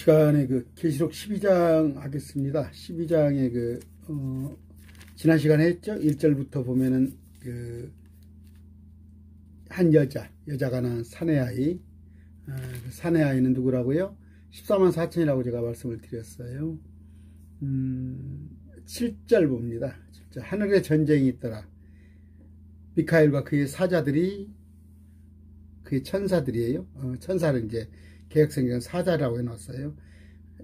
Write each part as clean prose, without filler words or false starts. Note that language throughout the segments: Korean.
시간에 계시록 12장 하겠습니다. 12장에 지난 시간에 했죠. 1절부터 보면은 한 여자가 낳은 사내 아이, 사내 아이는 누구라고요? 14만 4천이라고 제가 말씀을 드렸어요. 7절 봅니다. 7절. 하늘에 전쟁이 있더라. 미카엘과 그의 사자들이, 그의 천사들이에요. 천사를 이제 개혁성경 사자라고 해놨어요.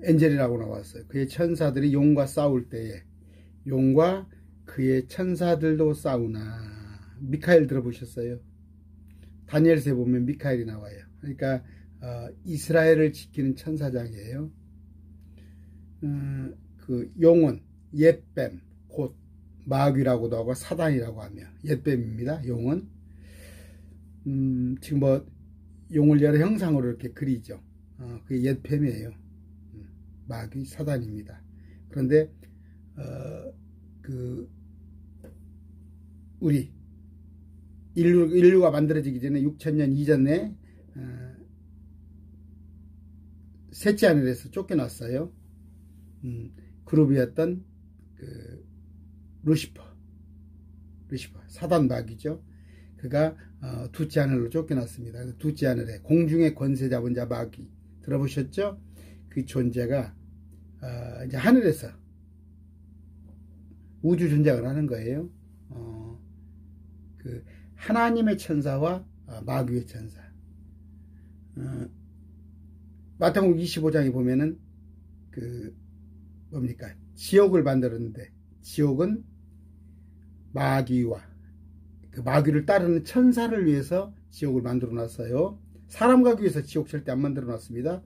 엔젤이라고 나왔어요. 그의 천사들이 용과 싸울 때에 용과 그의 천사들도 싸우나. 미카엘 들어보셨어요? 다니엘서에 보면 미카엘이 나와요. 그러니까 이스라엘을 지키는 천사장이에요. 용은 옛뱀, 곧 마귀라고도 하고 사단이라고 하며 옛뱀입니다. 용은 지금 용을 여러 형상으로 이렇게 그리죠. 그게 옛뱀이에요. 마귀, 사단입니다. 그런데 우리 인류가 만들어지기 전에 6천년 이전에 셋째 하늘에서 쫓겨났어요. 그룹이었던 루시퍼, 사단 마귀죠. 그가 둘째 하늘로 쫓겨났습니다. 둘째 하늘에 공중의 권세 잡은 자 마귀 들어보셨죠? 그 존재가 이제 하늘에서 우주 전쟁을 하는 거예요. 하나님의 천사와 마귀의 천사. 마태복음 25장에 보면은 뭡니까? 지옥을 만들었는데 지옥은 마귀와 마귀를 따르는 천사를 위해서 지옥을 만들어 놨어요. 사람 가기 위해서 지옥 절대 안 만들어 놨습니다.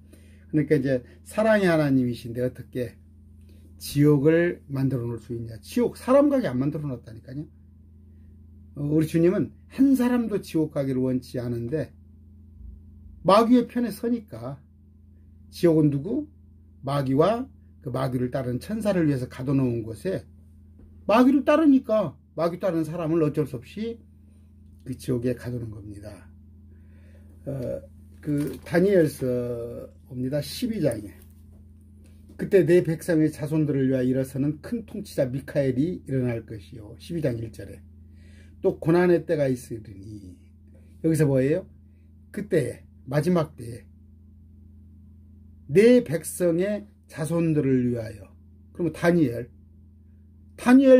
그러니까 이제 사랑의 하나님이신데 어떻게 지옥을 만들어 놓을 수 있냐. 지옥 사람 가게 안 만들어 놨다니까요. 우리 주님은 한 사람도 지옥 가기를 원치 않은데 마귀의 편에 서니까 지옥은 누구? 마귀와 그 마귀를 따르는 천사를 위해서 가둬놓은 곳에 마귀를 따르니까 마귀 따르는 사람을 어쩔 수 없이 그 지옥에 가두는 겁니다. 다니엘서 봅니다. 12장에 그때 내 백성의 자손들을 위하여 일어서는 큰 통치자 미카엘이 일어날 것이요. 12장 1절에 또 고난의 때가 있으리니 여기서 뭐예요? 그때에 마지막 때에 내 백성의 자손들을 위하여. 그러면 다니엘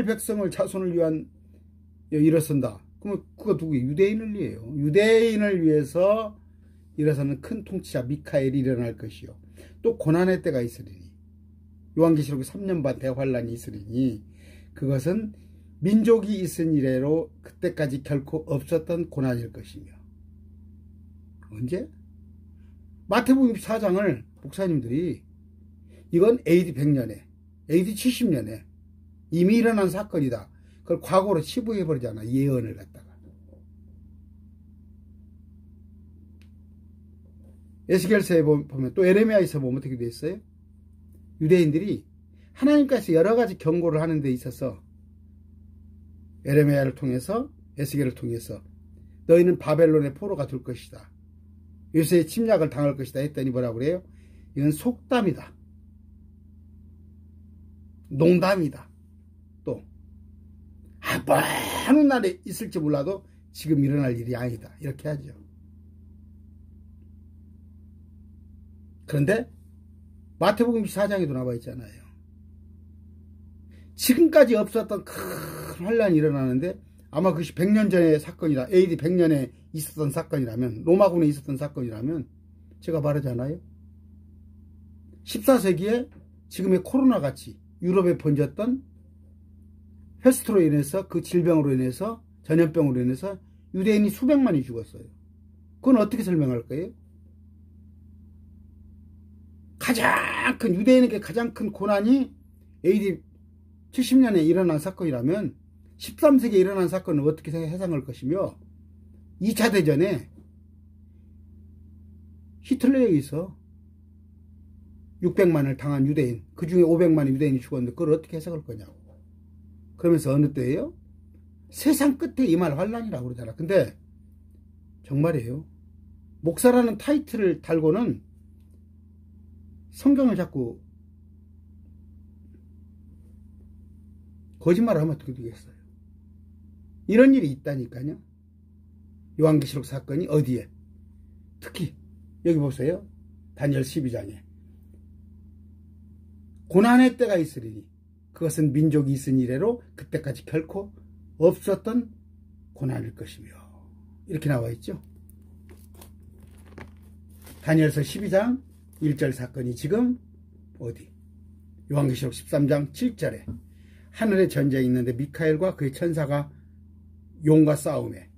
백성을 자손을 위한 일어선다. 그러면 그거 누구? 유대인을 위해요. 유대인을 위해서 일어서는 큰 통치자 미카엘이 일어날 것이요. 또 고난의 때가 있으리니 요한계시록 3년 반 대환란이 있으리니 그것은 민족이 있은 이래로 그때까지 결코 없었던 고난일 것이며. 언제? 마태복음 24장을 목사님들이 이건 AD 100년에 AD 70년에 이미 일어난 사건이다. 그걸 과거로 치부해버리잖아. 예언을 갖다가. 에스겔서에 보면 또 에레미야에서 보면 어떻게 돼 있어요? 유대인들이 하나님께서 여러 가지 경고를 하는 데 있어서 에레미야를 통해서 에스겔을 통해서 너희는 바벨론의 포로가 될 것이다. 요새의 침략을 당할 것이다 했더니 뭐라고 그래요? 이건 속담이다. 농담이다. 또 어느 날에 있을지 몰라도 지금 일어날 일이 아니다. 이렇게 하죠. 그런데 마태복음 24장에도 나와 있잖아요. 지금까지 없었던 큰 환란이 일어나는데 아마 그것이 100년 전의 사건이라 AD 100년에 있었던 사건이라면 로마군에 있었던 사건이라면 제가 말하잖아요. 14세기에 지금의 코로나같이 유럽에 번졌던 페스트로 인해서 그 질병으로 인해서 전염병으로 인해서 유대인이 수백만이 죽었어요. 그건 어떻게 설명할 거예요? 유대인에게 가장 큰 고난이 AD 70년에 일어난 사건이라면 13세기에 일어난 사건은 어떻게 해석할 것이며 2차 대전에 히틀러에 의해서 600만을 당한 유대인, 그 중에 500만의 유대인이 죽었는데 그걸 어떻게 해석할 거냐고. 그러면서 어느 때예요? 세상 끝에 임할 환란이라고 그러잖아. 근데 정말이에요. 목사라는 타이틀을 달고는 성경을 자꾸 거짓말을 하면 어떻게 되겠어요? 이런 일이 있다니까요. 요한계시록 사건이 어디에? 특히 여기 보세요. 다니엘 12장에 고난의 때가 있으리니 그것은 민족이 있은 이래로 그때까지 결코 없었던 고난일 것이며, 이렇게 나와 있죠. 다니엘서 12장 1절 사건이 지금 어디? 요한계시록 13장 7절에 하늘에 전쟁이 있는데 미카엘과 그의 천사가 용과 싸움에,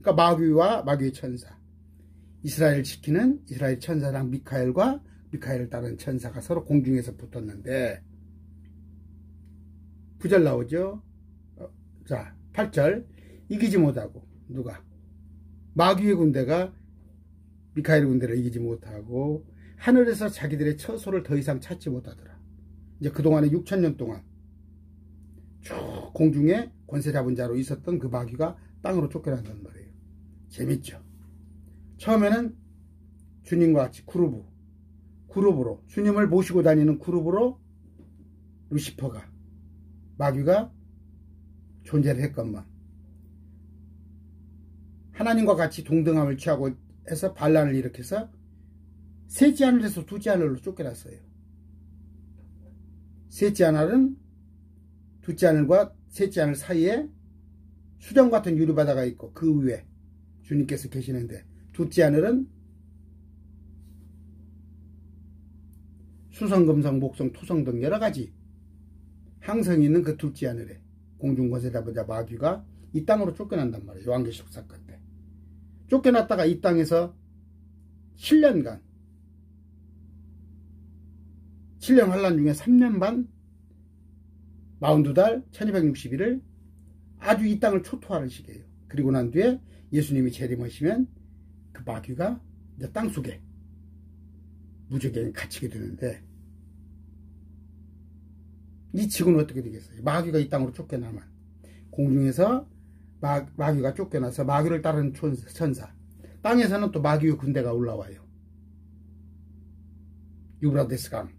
그러니까 마귀와 마귀의 천사, 이스라엘을 지키는 이스라엘 천사랑 미카엘과 미카엘을 따르는 천사가 서로 공중에서 붙었는데, 9절 나오죠. 자, 8절 이기지 못하고, 누가? 마귀의 군대가 미카엘의 군대를 이기지 못하고 하늘에서 자기들의 처소를 더 이상 찾지 못하더라. 이제 그동안에 6,000년 동안 쭉 공중에 권세 잡은 자로 있었던 그 마귀가 땅으로 쫓겨난단 말이에요. 재밌죠? 처음에는 주님과 같이 그룹으로 주님을 모시고 다니는 그룹으로 루시퍼가, 마귀가 존재를 했건만 하나님과 같이 동등함을 취하고 해서 반란을 일으켜서 셋째 하늘에서 둘째 하늘로 쫓겨났어요. 셋째 하늘은 둘째 하늘과 셋째 하늘 사이에 수정 같은 유리바다가 있고 그 위에 주님께서 계시는데, 둘째 하늘은 수성, 금성, 목성, 토성 등 여러 가지 항성이 있는 그 둘째 하늘에 공중권세 잡은 자 마귀가 이 땅으로 쫓겨난단 말이에요. 요한계시록 사건 때 쫓겨났다가 이 땅에서 7년간 7년 환란 중에 3년 반 42달 1260일을 아주 이 땅을 초토화하는 시기예요. 그리고 난 뒤에 예수님이 재림하시면 그 마귀가 이제 땅속에 무적에 갇히게 되는데, 이 지구는 어떻게 되겠어요? 마귀가 이 땅으로 쫓겨나면 공중에서 마귀가 쫓겨나서 마귀를 따르는 천사, 땅에서는 또 마귀의 군대가 올라와요. 유브라데스 강,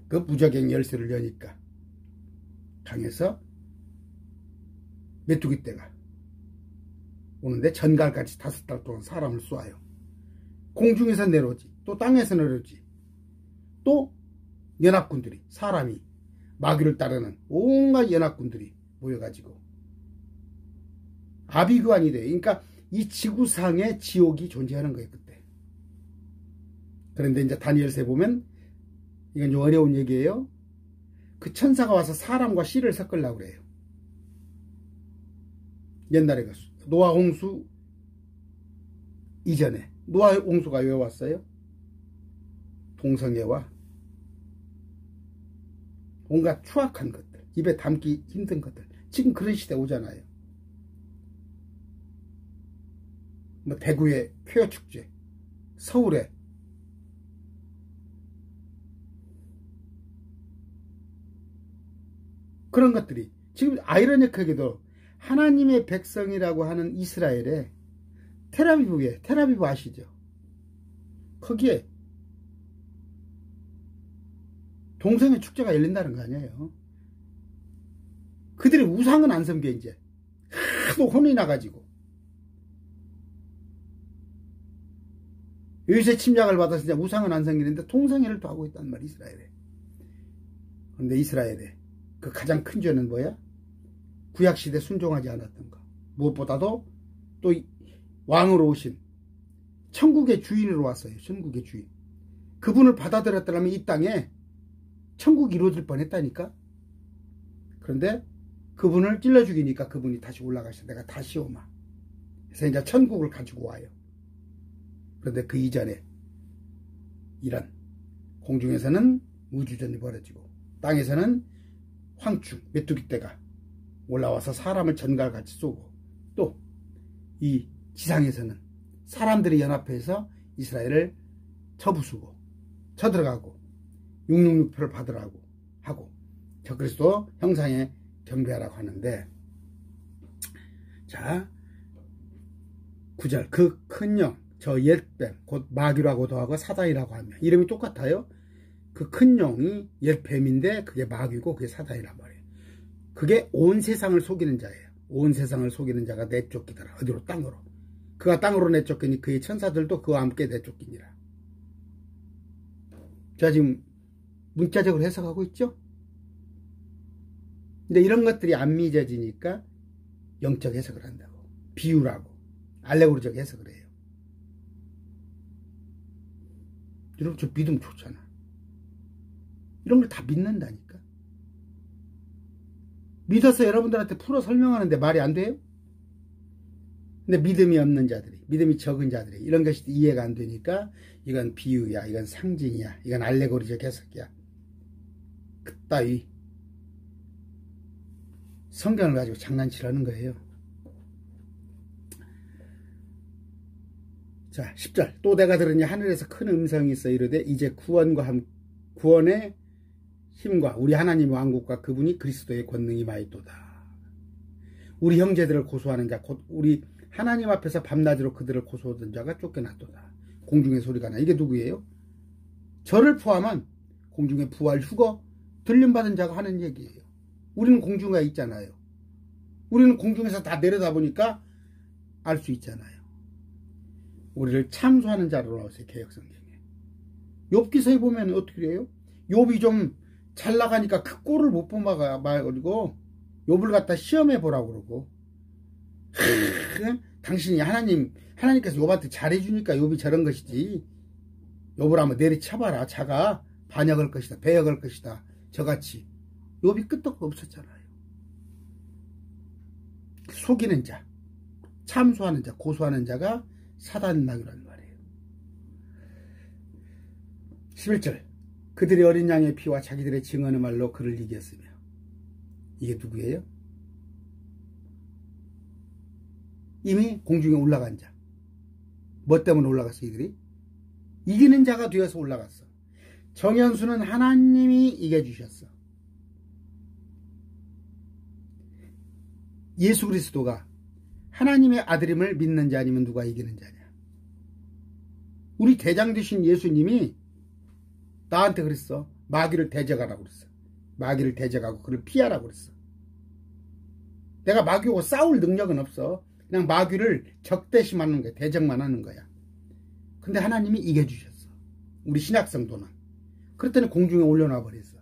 그 무적행 열쇠를 여니까 강에서 메뚜기 떼가 오는데 전갈같이 5달 동안 사람을 쏘아요. 공중에서 내려오지, 또 땅에서 내려오지, 또 연합군들이, 사람이 마귀를 따르는 온갖 연합군들이 모여가지고 아비규환이 돼요. 그러니까 이 지구상에 지옥이 존재하는 거예요, 그때. 그런데 이제 다니엘서에 보면, 이건 좀 어려운 얘기예요. 그 천사가 와서 사람과 씨를 섞으려고 그래요. 옛날에 그 노아 홍수 이전에, 노아 홍수가 왜 왔어요? 동성애와 온갖 추악한 것들, 입에 담기 힘든 것들, 지금 그런 시대 오잖아요. 뭐 대구의 쾌어 축제, 서울에 그런 것들이 지금 아이러니하게도 하나님의 백성이라고 하는 이스라엘에 테라비브 아시죠? 거기에 동성애 축제가 열린다는 거 아니에요. 그들의 우상은 안 섬겨. 이제 하도 혼이 나가지고 요새 침략을 받아서 이제 우상은 안 섬기는데 동성애를 또 하고 있단 말이야, 이스라엘에. 그런데 이스라엘에 그 가장 큰 죄는 뭐야? 구약시대 순종하지 않았던 거. 무엇보다도 또 왕으로 오신 천국의 주인으로 왔어요. 천국의 주인. 그분을 받아들였더라면 이 땅에 천국이 이루어질 뻔했다니까. 그런데 그분을 찔러 죽이니까 그분이 다시 올라가셔. 내가 다시 오마. 그래서 이제 천국을 가지고 와요. 그런데 그 이전에 이런 공중에서는 우주전이 벌어지고 땅에서는 황충, 메뚜기 떼가 올라와서 사람을 전갈같이 쏘고, 또 이 지상에서는 사람들이 연합해서 이스라엘을 쳐부수고 쳐들어가고 666표를 받으라고 하고 적그리스도 형상에 경배하라고 하는데, 자 9절 그 큰 영, 저 옛뱀 곧 마귀라고도 하고 사단이라고 하며, 이름이 똑같아요. 그 큰 용이 옛 뱀인데 그게 마귀고 그게 사단이란 말이에요. 그게 온 세상을 속이는 자예요. 온 세상을 속이는 자가 내쫓기더라. 어디로? 땅으로. 그가 땅으로 내쫓기니 그의 천사들도 그와 함께 내쫓기니라. 제가 지금 문자적으로 해석하고 있죠? 근데 이런 것들이 안 믿어지니까 영적 해석을 한다고. 비유라고. 알레고리적 해석을 해요. 여러분, 저 믿음 좋잖아. 이런 걸 다 믿는다니까. 믿어서 여러분들한테 풀어 설명하는데 말이 안 돼요? 근데 믿음이 없는 자들이, 믿음이 적은 자들이 이런 것이 이해가 안 되니까 이건 비유야, 이건 상징이야, 이건 알레고리적 해석이야. 그따위 성경을 가지고 장난치라는 거예요. 자, 10절. 또 내가 들으니 하늘에서 큰 음성이 있어 이르되 이제 구원의 힘과 우리 하나님의 왕국과 그분이 그리스도의 권능이 마있도다. 우리 형제들을 고소하는 자, 곧 우리 하나님 앞에서 밤낮으로 그들을 고소하던 자가 쫓겨났도다. 공중의 소리가 나. 이게 누구예요? 저를 포함한 공중의 부활 휴거 들림받은 자가 하는 얘기예요. 우리는 공중에 있잖아요. 우리는 공중에서 다 내려다보니까 알 수 있잖아요. 우리를 참소하는 자로 나오세요. 개역성경에. 욥기서에 보면 어떻게 해요? 욥이 좀 잘 나가니까 그 꼴을 못 봐가지고 욥을 갖다 시험해 보라고 그러고, 당신이 하나님께서 욥한테 잘해주니까 욥이 저런 것이지. 욥을 한번 내리쳐봐라. 자가 반역할 것이다, 배역할 것이다, 저같이. 욥이 끄떡 없었잖아요. 속이는 자, 참소하는 자, 고소하는 자가 사단 마귀란 말이에요. 11절. 그들이 어린 양의 피와 자기들의 증언의 말로 그를 이겼으며. 이게 누구예요? 이미 공중에 올라간 자. 뭐 때문에 올라갔어? 이들이 이기는 자가 되어서 올라갔어. 정연수는 하나님이 이겨주셨어. 예수 그리스도가 하나님의 아들임을 믿는 자 아니면 누가 이기는 자냐? 우리 대장 되신 예수님이 나한테 그랬어. 마귀를 대적하라고 그랬어. 마귀를 대적하고 그를 피하라고 그랬어. 내가 마귀하고 싸울 능력은 없어. 그냥 마귀를 적대심하는 거야. 대적만 하는 거야. 근데 하나님이 이겨주셨어. 우리 신약성도는. 그랬더니 공중에 올려놔 버렸어.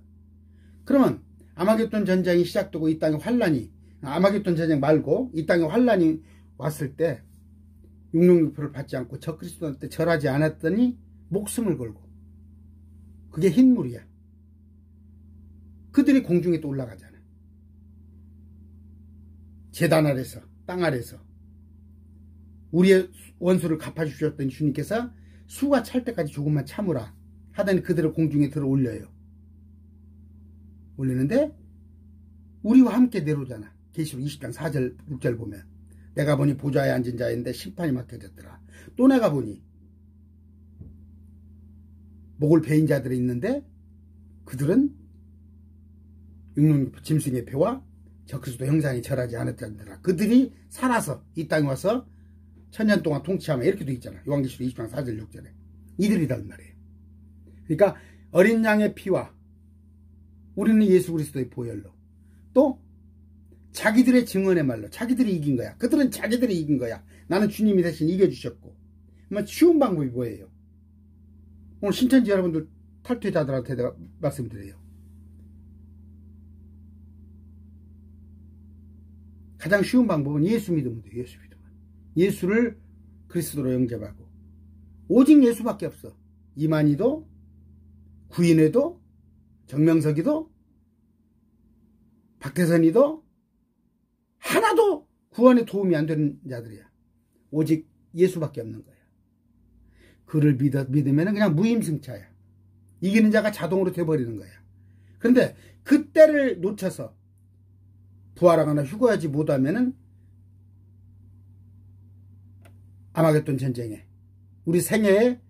그러면 아마겟돈 전쟁이 시작되고 이 땅에 환란이, 아마겟돈 전쟁 말고 이 땅에 환란이 왔을 때 육룡육표를 받지 않고 적그리스도한테 절하지 않았더니 목숨을 걸고, 그게 흰물이야. 그들이 공중에 또 올라가잖아. 제단 아래서, 땅 아래서 우리의 원수를 갚아주셨던 주님께서 수가 찰 때까지 조금만 참으라 하더니 그들을 공중에 들어 올려요. 올리는데 우리와 함께 내려오잖아. 계시록 20장 4절 6절 보면 내가 보니 보좌에 앉은 자인데 심판이 맡겨졌더라. 또 내가 보니 목을 베인 자들이 있는데 그들은 육룡 짐승의 표와 적그리스도 형상이 절하지 않았더라. 그들이 살아서 이 땅에 와서 천년 동안 통치하며, 이렇게 돼 있잖아. 요한계시록 20장 4절 6절에 이들이란 말이에요. 그러니까 어린 양의 피와 우리는 예수 그리스도의 보혈로, 또 자기들의 증언의 말로 자기들이 이긴 거야. 그들은 자기들이 이긴 거야. 나는 주님이 대신 이겨주셨고. 그러면 쉬운 방법이 뭐예요? 오늘 신천지 여러분들 탈퇴자들한테 내가 말씀드려요. 가장 쉬운 방법은 예수 믿으면 돼요. 예수 믿으면. 예수를 그리스도로 영접하고. 오직 예수밖에 없어. 이만희도, 구인회도, 정명석이도, 박태선이도 하나도 구원에 도움이 안 되는 자들이야. 오직 예수밖에 없는 거야. 그를 믿으면 그냥 무임승차야. 이기는 자가 자동으로 돼버리는 거야. 그런데 그때를 놓쳐서 부활하거나 휴거하지 못하면은 아마겟돈 전쟁에, 우리 생애에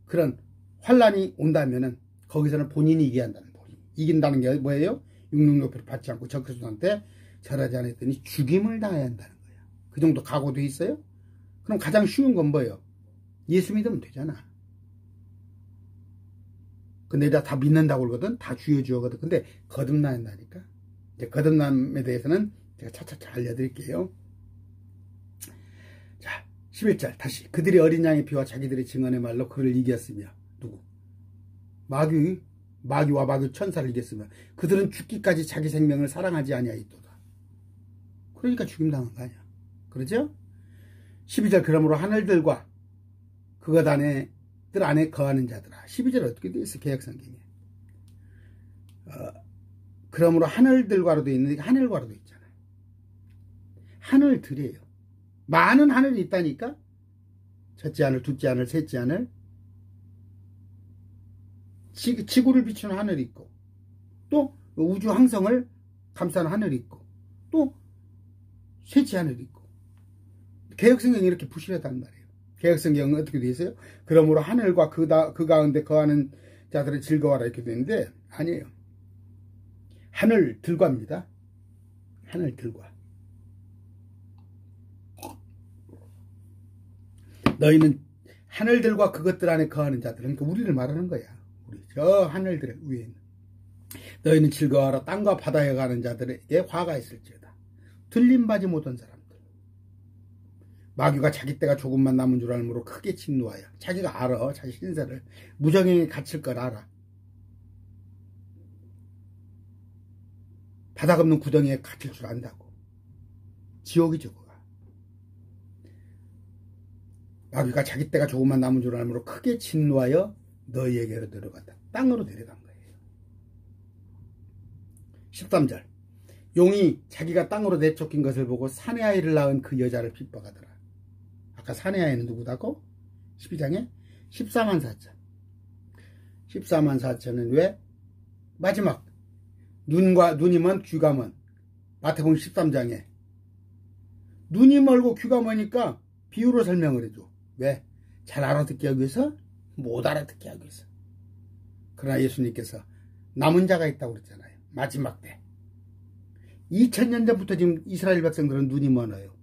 그런 환란이 온다면은 거기서는 본인이 이겨야 한다는, 본인 이긴다는 게 뭐예요? 육룡욕표를 받지 않고 적그리스도한테 절하지 않았더니 죽임을 당해야 한다는 거예요. 그 정도 각오돼 있어요? 그럼 가장 쉬운 건 뭐예요? 예수 믿으면 되잖아. 근데 이제 다 믿는다고 그러거든. 다 주여주거든. 근데 거듭난다니까. 이제 거듭남에 대해서는 제가 차차차 알려드릴게요. 자, 11절 다시. 그들이 어린 양의 피와 자기들의 증언의 말로 그를 이겼으며. 누구? 마귀와 마귀 천사를 이겼으며 그들은 죽기까지 자기 생명을 사랑하지 아니하였도다. 그러니까 죽임당한 거 아니야. 그러죠? 12절 그러므로 하늘들과 그것 안에 들 안에 거하는 자들아. 12절 어떻게 돼 있어? 개역성경에. 그러므로 하늘들과로 돼 있는데 하늘과로 돼 있잖아요. 하늘들이에요. 많은 하늘이 있다니까. 첫째 하늘, 둘째 하늘, 셋째 하늘. 지구를 비추는 하늘이 있고 또 우주 항성을 감싸는 하늘이 있고 또 셋째 하늘이 있고. 개역성경이 이렇게 부실하단 말이에요. 개역성경은 어떻게 되어 있어요? 그러므로 하늘과 그 가운데 거하는 자들을 즐거워하라 이렇게 되는데 아니에요. 하늘들과입니다. 하늘들과. 너희는 하늘들과 그것들 안에 거하는 자들, 그러니까 우리를 말하는 거야. 우리 저 하늘들 위에 있는. 너희는 즐거워하라. 땅과 바다에 가는 자들에게 화가 있을지어다. 들림받지 못한 사람들. 마귀가 자기 때가 조금만 남은 줄 알므로 크게 진노하여. 자기가 알아. 자기 신세를. 무정행에 갇힐 걸 알아. 바닥 없는 구덩이에 갇힐 줄 안다고. 지옥이죠. 마귀가 자기 때가 조금만 남은 줄 알므로 크게 진노하여 너희에게로 데려갔다. 땅으로 데려간 거예요. 13절 용이 자기가 땅으로 내쫓긴 것을 보고 사내 아이를 낳은 그 여자를 핍박하더라. 아까 사내 아이는 누구다고? 12장에 14만 4천. 14만 4천은 왜? 마지막 눈이 먼 귀가 먼. 마태복음 13장에 눈이 멀고 귀가 머니까 비유로 설명을 해줘. 왜? 잘 알아듣게 하기 위해서? 못 알아듣게 하기 위해서. 그러나 예수님께서 남은 자가 있다고 그랬잖아요. 마지막 때. 2000년 전부터 지금 이스라엘 백성들은 눈이 멀어요.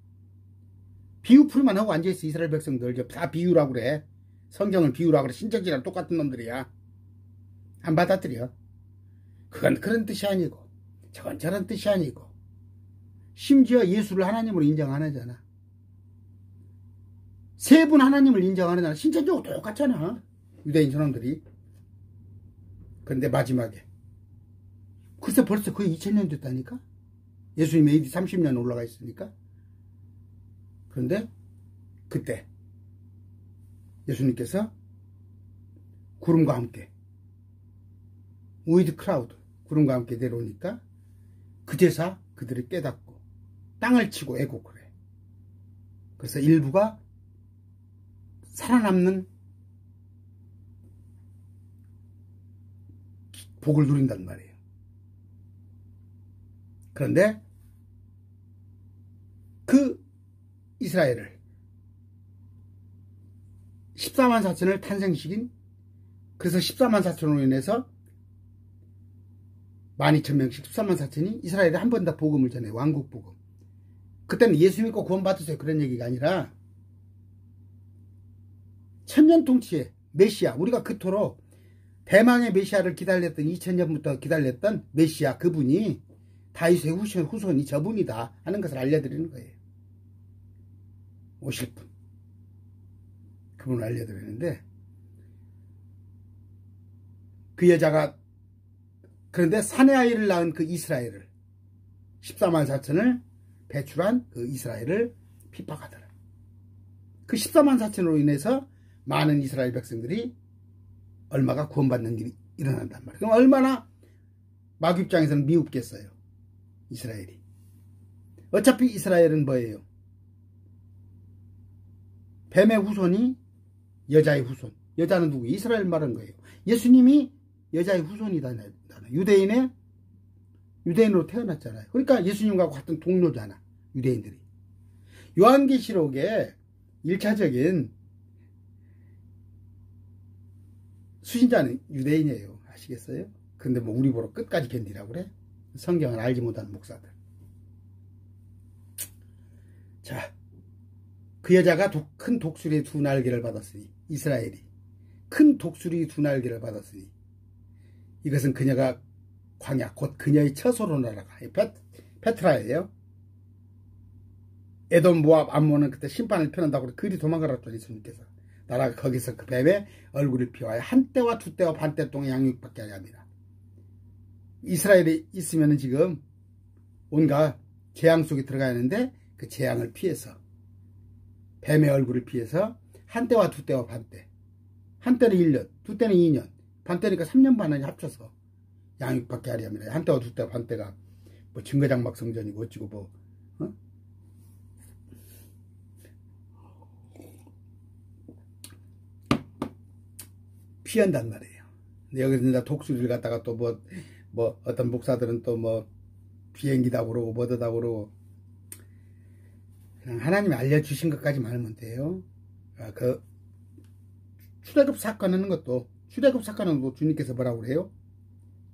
비유 풀이만 하고 앉아있어. 이스라엘 백성들 다 비유라고 그래. 성경을 비유라고 그래. 신적이랑 똑같은 놈들이야. 안 받아들여. 그건 그런 뜻이 아니고 저건 저런 뜻이 아니고 심지어 예수를 하나님으로 인정 안 하잖아. 세 분 하나님을 인정 안 하잖아. 신천적으로 똑같잖아. 유대인 저놈들이. 그런데 마지막에 글쎄 벌써 거의 2000년 됐다니까. 예수님 AD 30년 올라가 있으니까. 그런데 그때 예수님께서 구름과 함께 with cloud 구름과 함께 내려오니까 그제서 그들이 깨닫고 땅을 치고 애곡을 해. 그래서 일부가 살아남는 복을 누린단 말이에요. 그런데 그 이스라엘을 14만 4천을 탄생시킨, 그래서 14만 4천으로 인해서 12,000명씩 14만 4천이 이스라엘에 한 번 더 복음을 전해. 왕국 복음. 그때는 예수 믿고 구원 받으세요 그런 얘기가 아니라 천년 통치의 메시아, 우리가 그토록 대망의 메시아를 기다렸던 2000년부터 기다렸던 메시아, 그분이 다윗의 후손이 저분이다 하는 것을 알려드리는 거예요. 오실 분, 그분을 알려드리는데, 그 여자가, 그런데 사내 아이를 낳은 그 이스라엘을 14만 4천을 배출한 그 이스라엘을 핍박하더라. 그 14만 4천으로 인해서 많은 이스라엘 백성들이 얼마가 구원받는 일이 일어난단 말이에요. 그럼 얼마나 마귀 입장에서는 미흡겠어요. 이스라엘이. 어차피 이스라엘은 뭐예요? 뱀의 후손이 여자의 후손. 여자는 누구? 이스라엘 말한 거예요. 예수님이 여자의 후손이다. 유대인으로 태어났잖아요. 그러니까 예수님과 같은 동료잖아. 유대인들이. 요한계시록에 1차적인 수신자는 유대인이에요. 아시겠어요? 근데 뭐 우리 보러 끝까지 견디라고 그래? 성경을 알지 못하는 목사들. 자, 그 여자가 큰 독수리의 두 날개를 받았으니, 이스라엘이 큰 독수리 두 날개를 받았으니, 이것은 그녀가 광야 곧 그녀의 처소로 날아가. 페트라예요. 에돔, 모압, 암몬은 그때 심판을 펴는다고 그리 도망가라죠. 예수님께서 나라가 거기서 그 뱀의 얼굴을 피하여 한 때와 두 때와 반 때 동안 양육받게 하려 합니다. 이스라엘에 있으면 지금 온갖 재앙 속에 들어가야 하는데 그 재앙을 피해서 뱀의 얼굴을 피해서 한 때와 두 때와 반 때, 한 때는 1년, 두 때는 2년, 반 때니까 3년 반을 합쳐서 양육받게 하려 합니다. 한 때와 두 때와 반 때가 뭐 증거장막 성전이고 어찌고 뭐 피한단 말이에요. 근데 여기서 독수리를 갖다가 또 뭐 어떤 목사들은 또 뭐 비행기다 그러고 뭐다 그러고 그냥 하나님이 알려주신 것까지 말하면 돼요. 그 출애굽 사건하는 것도 출애굽 사건은 뭐 주님께서 뭐라고 그래요?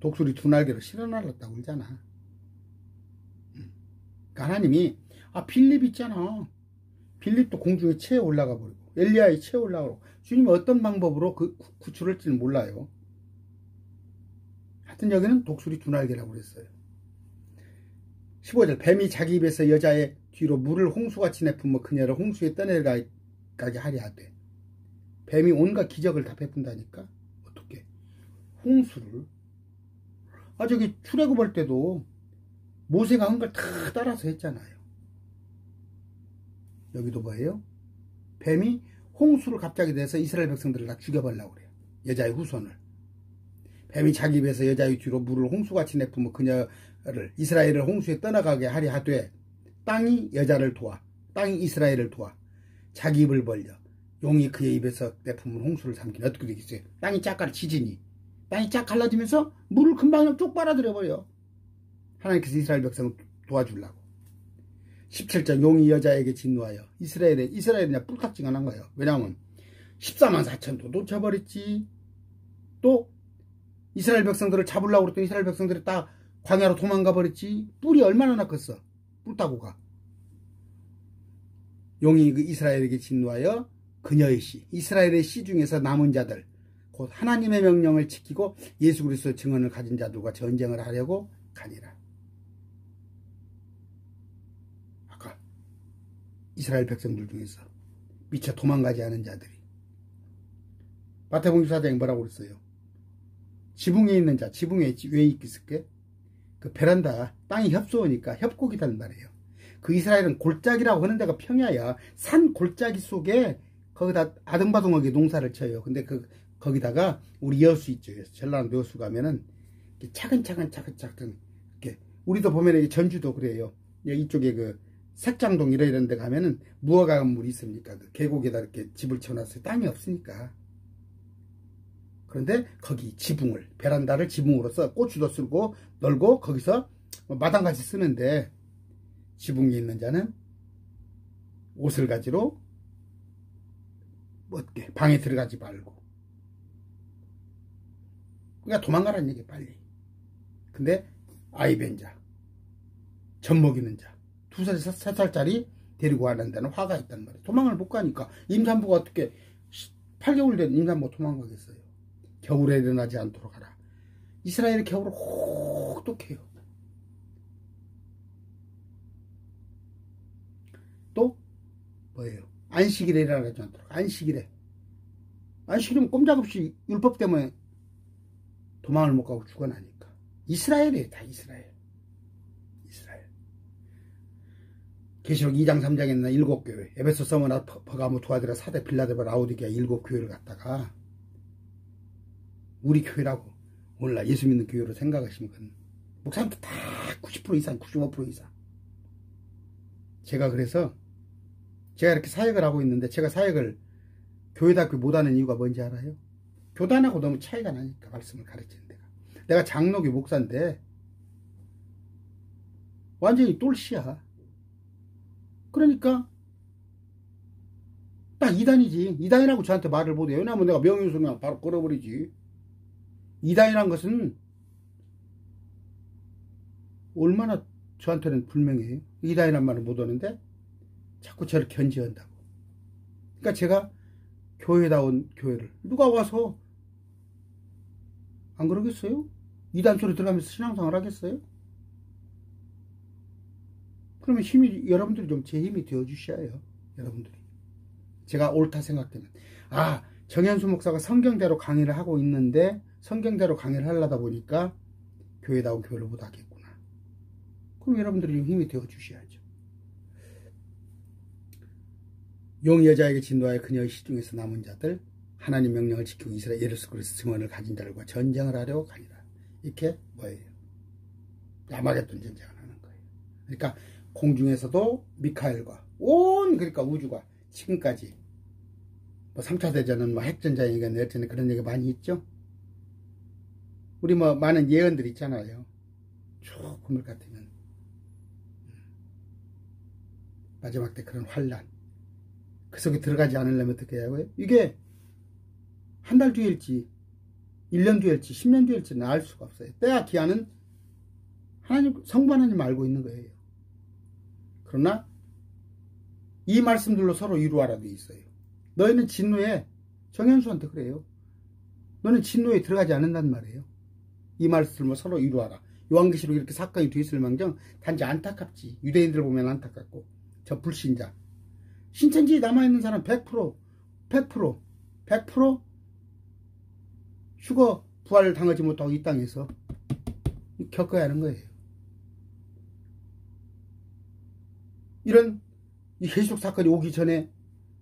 독수리 두 날개로 실어 날랐다고 그러잖아. 그러니까 하나님이 빌립 있잖아. 빌립도 공중에 채에 올라가 버리고 엘리야의 채에 올라가고 주님이 어떤 방법으로 그 구출할지는 몰라요. 하여튼 여기는 독수리 두 날개라고 그랬어요. 15절 뱀이 자기 입에서 여자의 뒤로 물을 홍수같이 내뿜어 그녀를 홍수에 떠내려가게 하려 하되. 뱀이 온갖 기적을 다 베푼다니까. 어떻게 홍수를 저기 출애굽할 때도 모세가 한 걸 다 따라서 했잖아요. 여기도 뭐예요? 뱀이 홍수를 갑자기 내서 이스라엘 백성들을 다 죽여버리려고 그래요. 여자의 후손을. 뱀이 자기 입에서 여자의 뒤로 물을 홍수같이 내뿜어 그녀를 이스라엘을 홍수에 떠나가게 하려 하되 땅이 여자를 도와 땅이 이스라엘을 도와 자기 입을 벌려 용이 그의 입에서 내뿜은 홍수를 삼키니 어떻게 되겠어요? 땅이 쫙 갈라지니 땅이 쫙 갈라지면서 물을 금방 쭉 빨아들여버려. 하나님께서 이스라엘 백성을 도와주려고. 17절 용이 여자에게 진노하여 이스라엘이 그냥 뿔딱지가 난 거예요. 왜냐하면 14만 4천도 놓쳐버렸지. 또 이스라엘 백성들을 잡으려고 그랬더니 이스라엘 백성들이 딱 광야로 도망가 버렸지. 뿔이 얼마나 컸어. 뿔따구가. 용이 그 이스라엘에게 진노하여 그녀의 씨 이스라엘의 씨 중에서 남은 자들 곧 하나님의 명령을 지키고 예수 그리스도 증언을 가진 자들과 전쟁을 하려고 가니라. 아까 이스라엘 백성들 중에서 미처 도망가지 않은 자들이 마태복음 14장에 뭐라고 그랬어요? 지붕에 있는 자, 지붕에 왜 있을게? 그 베란다, 땅이 협소하니까 협곡이란 말이에요. 그 이스라엘은 골짜기라고 하는 데가 평야야. 산 골짜기 속에 거기다 아등바등하게 농사를 쳐요. 근데 거기다가 우리 여수 있죠. 전라도 여수 가면은 차근차근 이렇게 우리도 보면은 전주도 그래요. 이쪽에 그 색장동 이런 데 가면은 무화과 건물이 있습니까? 그 계곡에다 이렇게 집을 쳐놨어요. 땅이 없으니까. 그런데 거기 지붕을 베란다를 지붕으로 써 고추도 쓰고 널고 거기서 마당같이 쓰는데 지붕에 있는 자는 옷을 가지로 어떻게 방에 들어가지 말고 그러니까 도망가라는 얘기 빨리. 근데 아이 벤 자 젖 먹이는 자 2살 3살짜리 데리고 가는 데는 화가 있단 말이에요. 도망을 못 가니까 임산부가 어떻게 8개월 된 임산부가 도망가겠어요. 겨울에 일어나지 않도록 하라. 이스라엘의 겨울은 혹독해요. 또 뭐예요? 안식일에 일어나지 않도록. 안식일이면 꼼짝없이 율법 때문에 도망을 못 가고 죽어나니까. 이스라엘이에요. 다 이스라엘. 계시록 2장 3장에는 7교회 에베소, 서머나, 퍼가모, 두아디라, 사대, 빌라델베, 라오디게아 7교회를 갖다가 우리 교회라고 오늘날 예수 믿는 교회로 생각하시면 목사님들 다 90% 이상 95% 이상. 제가 그래서 제가 이렇게 사역을 하고 있는데 제가 사역을 교회답게 못하는 이유가 뭔지 알아요? 교단하고 너무 차이가 나니까. 말씀을 가르치는 데가. 내가 장로교 목사인데 완전히 똘시야. 그러니까 딱 이단이지. 이단이라고 저한테 말을 못해요. 왜냐하면 내가 명예훼손이면 바로 걸어버리지. 이단이란 것은 얼마나 저한테는 불명해요. 이단이란 말을 못하는데 자꾸 저를 견지한다고. 그러니까 제가 교회다운 교회를 누가 와서 안 그러겠어요? 이단 소리 들어가면서 신앙생활 하겠어요? 그러면 힘이, 여러분들이 좀 제 힘이 되어주셔야 해요. 여러분들이. 제가 옳다 생각되면. 아, 정현수 목사가 성경대로 강의를 하고 있는데, 성경대로 강의를 하려다 보니까, 교회다운 교회를 못하겠구나. 그럼 여러분들이 좀 힘이 되어주셔야죠. 용 여자에게 진노하여 그녀의 시중에서 남은 자들, 하나님 명령을 지키고 이스라엘 예루살렘에서 증언을 가진 자들과 전쟁을 하려고 가니라. 이렇게 뭐예요? 야마겟돈 전쟁을 하는 거예요. 그러니까 공중에서도 미카엘과 그러니까 우주가 지금까지 뭐 3차 대전은 뭐 핵전쟁 얘기가 내렸잖아요. 그런 얘기 많이 있죠. 우리 뭐 많은 예언들 있잖아요. 쭉 건물 같으면 마지막 때 그런 환란, 그 속에 들어가지 않으려면 어떻게 해야 해요? 이게 한 달 뒤일지 1년 뒤일지 10년 뒤일지는 알 수가 없어요. 때와 기한은 하나님, 성부 하나님 알고 있는 거예요. 그러나 이 말씀들로 서로 이루어라 돼 있어요. 너희는 진노에, 정현수한테 그래요. 너는 진노에 들어가지 않는단 말이에요. 이 말씀을 서로 이루어라. 요한계시록 이렇게 사건이 뒤 있을 망정 단지 안타깝지. 유대인들 보면 안타깝고, 저 불신자, 신천지에 남아있는 사람 100% 휴거 부활을 당하지 못하고 이 땅에서 겪어야 하는 거예요. 이런 이 계시록 사건이 오기 전에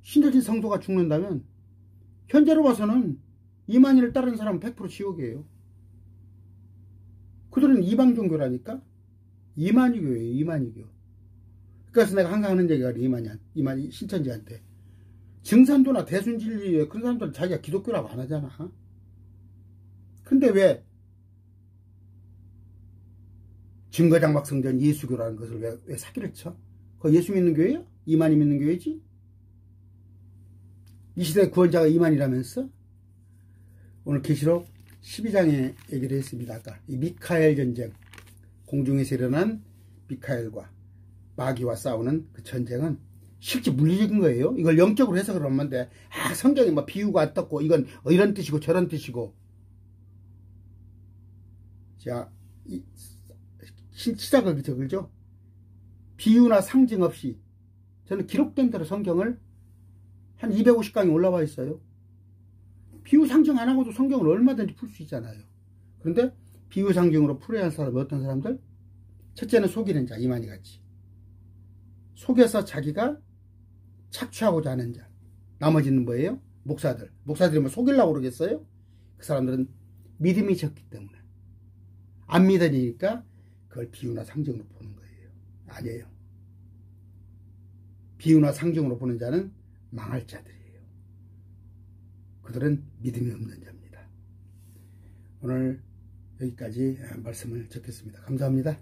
신천지 성도가 죽는다면 현재로 봐서는 이만희를 따르는 사람은 100% 지옥이에요. 그들은 이방 종교라니까. 이만희교예요. 이만희교. 그래서 내가 항상 하는 얘기가 이만희 신천지한테, 증산도나 대순진리에 그런 사람들은 자기가 기독교라고 안 하잖아. 근데 왜 증거장막성전 예수교라는 것을 왜 사기를 쳐? 그거 예수 믿는 교회야? 이만희 믿는 교회지? 이 시대의 구원자가 이만희라면서? 오늘 계시록 12장에 얘기를 했습니다. 아까 이 미카엘 전쟁, 공중에서 일어난 미카엘과 마귀와 싸우는 그 전쟁은 실제 물리적인 거예요. 이걸 영적으로 해석을 하면 돼. 성경에 뭐 비유가 안 떴고 이건 이런 뜻이고 저런 뜻이고. 자, 시작을 그죠? 비유나 상징 없이 저는 기록된 대로 성경을 한 250강이 올라와 있어요. 비유 상징 안 하고도 성경을 얼마든지 풀 수 있잖아요. 그런데 비유 상징으로 풀어야 할 사람이 어떤 사람들? 첫째는 속이는 자, 이만희 같이. 속여서 자기가 착취하고자 하는 자. 나머지는 뭐예요? 목사들. 목사들이 뭐 속이려고 그러겠어요? 그 사람들은 믿음이 적기 때문에. 안 믿으니까 그걸 비유나 상징으로 보는 거예요. 아니에요. 비유나 상징으로 보는 자는 망할 자들이에요. 그들은 믿음이 없는 자입니다. 오늘 여기까지 말씀을 적겠습니다. 감사합니다.